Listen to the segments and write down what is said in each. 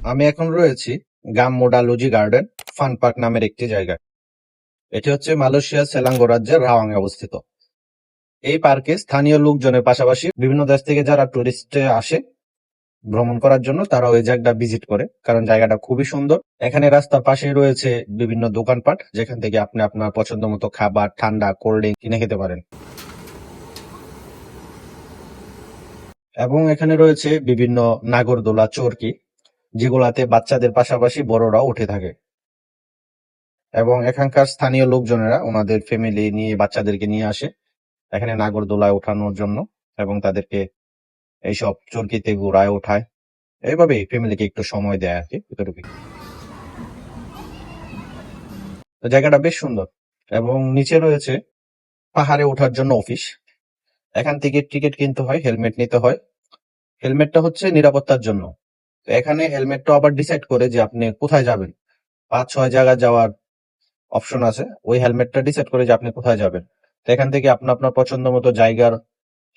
আমি এখন রয়েছি গামমোডা লুজি গার্ডেন ফান পার্ক নামের একটি জায়গায়। এটি হচ্ছে মালয়েশিয়ার সেলাঙ্গো রাজ্যের রাওয়াংয়ে অবস্থিত। এই পার্কে স্থানীয় লোকজনের পাশাপাশি বিভিন্ন দেশ থেকে যারা টুরিস্টে আসে ভ্রমণ করার জন্য তারা ওই জায়গাটা ভিজিট করে, কারণ জায়গাটা খুবই সুন্দর। এখানে রাস্তার পাশে রয়েছে বিভিন্ন দোকানপাট, যেখান থেকে আপনি আপনার পছন্দ মতো খাবার, ঠান্ডা, কোল্ড ড্রিঙ্ক কিনে খেতে পারেন। এবং এখানে রয়েছে বিভিন্ন নাগরদোলা, চরকি, যেগুলাতে বাচ্চাদের পাশাপাশি বড়রাও উঠে থাকে। এবং এখানকার স্থানীয় লোকজনেরা ওনাদের ফ্যামিলি নিয়ে বাচ্চাদেরকে নিয়ে আসে এখানে নাগরদোলায় ওঠানোর জন্য, এবং তাদেরকে এইসব চরকিতে ঘোরায় ওঠায়। এইভাবে ফ্যামিলিকে একটু সময় দেয় আর কি, এতটুকুই। তো জায়গাটা বেশ সুন্দর। এবং নিচে রয়েছে পাহাড়ে ওঠার জন্য অফিস। এখান থেকে টিকিট কিনতে হয়, হেলমেট নিতে হয়। হেলমেটটা হচ্ছে নিরাপত্তার জন্য। তো এখানে হেলমেটটা আবার ডিসাইড করে যে আপনি কোথায় যাবেন। 5-6 জায়গায় যাওয়ার অপশন আছে। ওই হেলমেটটা ডিসাইড করে যে আপনি কোথায় যাবেন। তো এখান থেকে আপনার পছন্দ মতো জায়গার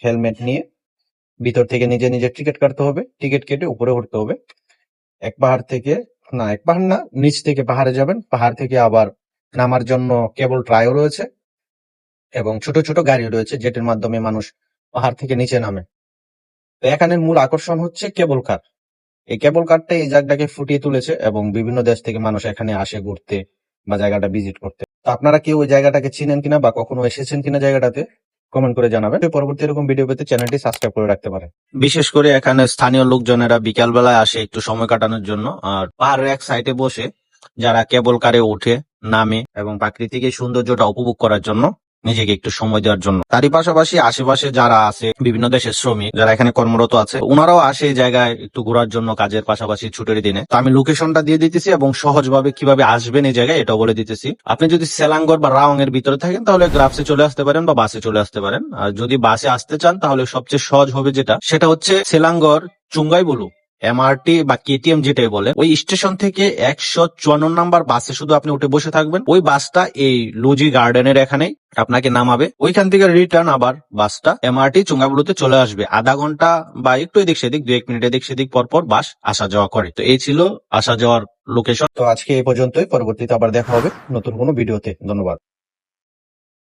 হেলমেট নিয়ে ভিতর থেকে নিজে নিজে টিকিট কাটতে হবে। টিকিট কেটে উপরে উঠতে হবে। এক পাহাড় থেকে এক পাহাড় না, নিচ থেকে পাহাড়ে যাবেন। পাহাড় থেকে আবার নামার জন্য কেবল ট্রাইও রয়েছে এবং ছোট ছোট গাড়ি রয়েছে, যেটির মাধ্যমে মানুষ পাহাড় থেকে নিচে নামে। তো এখানে মূল আকর্ষণ হচ্ছে কেবল কার। এই কেবল কারটা এই জায়গাটাকে ফুটিয়ে তুলেছে এবং বিভিন্ন দেশ থেকে মানুষ এখানে আসে ঘুরতে বা জায়গাটা ভিজিট করতে। তো আপনারা কেউ ওই জায়গাটাকে চিনেন কিনা বা কখনো এসেছেন কিনা জায়গাটাতে কমেন্ট করে জানাবেন। পরবর্তী এরকম ভিডিও পেতে চ্যানেলটি সাবস্ক্রাইব করে রাখতে পারেন। বিশেষ করে এখানে স্থানীয় লোকজনেরা বিকাল বেলায় আসে একটু সময় কাটানোর জন্য, আর পাহাড়ের এক সাইডে বসে যারা কেবল কারে ওঠে, নামে এবং প্রাকৃতিক এই সৌন্দর্যটা উপভোগ করার জন্য, নিজেকে একটু সময় দেওয়ার জন্য। তারই পাশাপাশি আশেপাশে যারা আছে বিভিন্ন দেশের শ্রমিক যারা এখানে কর্মরত আছে, ওনারাও আসে এই জায়গায় একটু ঘোরার জন্য কাজের পাশাপাশি ছুটির দিনে। তো আমি লোকেশনটা দিয়ে দিতেছি এবং সহজভাবে কিভাবে আসবেন এই জায়গায় এটাও বলে দিতেছি। আপনি যদি সেলাঙ্গর বা রাওয়াং এর ভিতরে থাকেন তাহলে গ্রাফসে চলে আসতে পারেন বা বাসে চলে আসতে পারেন। আর যদি বাসে আসতে চান তাহলে সবচেয়ে সহজ হবে সেটা হচ্ছে সেলাঙ্গর চুঙ্গাই বলু এমআরটি বা কেটিএম যেটাই বলে, ওই স্টেশন থেকে 154 নাম্বার বাসে শুধু আপনি উঠে বসে থাকবেন। ওই বাসটা এই লুজি গার্ডেনের এখানেই আপনাকে নামাবে। ওইখান থেকে রিটার্ন আবার বাসটা এমআরটি চুঙ্গাবুলুতে চলে আসবে। আধা ঘন্টা বা একটু এদিক সেদিক, 2-1 মিনিট এদিক সেদিক পর পর বাস আসা যাওয়া করে। তো এই ছিল আসা যাওয়ার লোকেশন। তো আজকে এই পর্যন্তই, পরবর্তীতে আবার দেখা হবে নতুন কোনো ভিডিওতে। ধন্যবাদ।